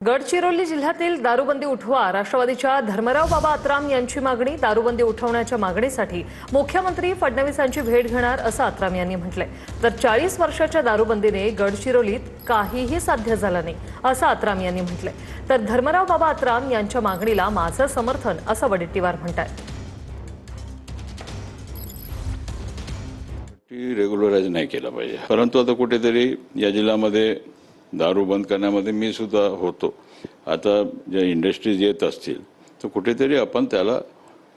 गडचिरोली जिल्ह्यातील दारूबंदी उठवा राष्ट्रवादीच्या धर्मराव बाबा आत्राम यांची मागणी। दारूबंदी उठवण्याच्या मागणीसाठी मुख्यमंत्री फडणवीसांची भेट घेणार असं आत्राम यांनी म्हटलंय। तर 40 वर्षाच्या दारूबंदीने गडचिरोलीत काहीही साध्य झालं नाही असं आत्राम यांनी म्हटलंय। तर धर्मराव बाबा आत्राम यांच्या मागणीला माझं समर्थन असं वडेट्टीवार म्हणतात। रेग्युलराइज नाही केला पाहिजे, परंतु आता कुठेतरी या जिल्ह्यामध्ये दारू बंद करण्यामध्ये मी सुद्धा होतो। आता ज्या इंडस्ट्रीज येत असतील तर कुठेतरी आपण त्याला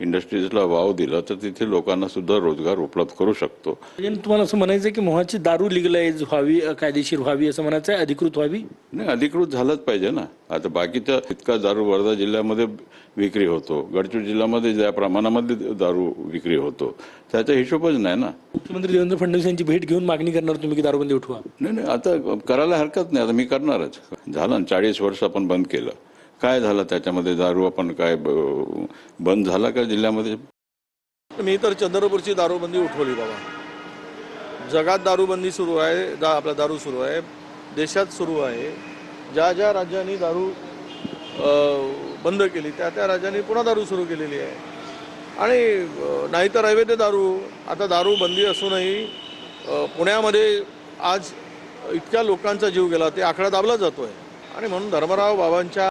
इंडस्ट्रीजला वाव दिला तर तिथे लोकांना सुद्धा रोजगार उपलब्ध करू शकतो। तुम्हाला असं म्हणायचं की मोहाची दारू लीगलाइज व्हावी, कायदेशीर व्हावी असं म्हणायचं आहे, अधिकृत व्हावी? नाही, अधिकृत झालंच पाहिजे ना। आता बाकीच्या इतका दारू वर्धा जिल्ह्यामध्ये विक्री होतो, गडचिरोली जिल्ह्यामध्ये ज्या प्रमाणामध्ये दारू विक्री होतो त्याचा हिशोबच नाही ना। मुख्यमंत्री देवेंद्र फडणवीस यांची भेट घेऊन मागणी करणार तुम्ही की दारूबंदी उठवा? नाही, आता करायला हरकत नाही। आता मी करणारच। झालं 40 वर्ष आपण बंद केलं, काय झालं त्याच्यामध्ये? दारू आपण काय बंद झाला का जिल्ह्यामध्ये? मी तर चंद्रपूरची दारूबंदी उठवली बाबा। जगात दारूबंदी सुरू आहे, आपला दारू सुरू आहे, देशात सुरू आहे। ज्या ज्या राज्यांनी दारू बंद केली त्या राज्यांनी पुन्हा दारू सुरू केलेली आहे। आणि नाहीतर अवैध दारू, आता दारू बंदी असूनही पुण्यामध्ये आज इतक्या लोकांचा जीव गेला, ते आकडा दाबला जातोय। आणि म्हणून धर्मराव बाबांच्या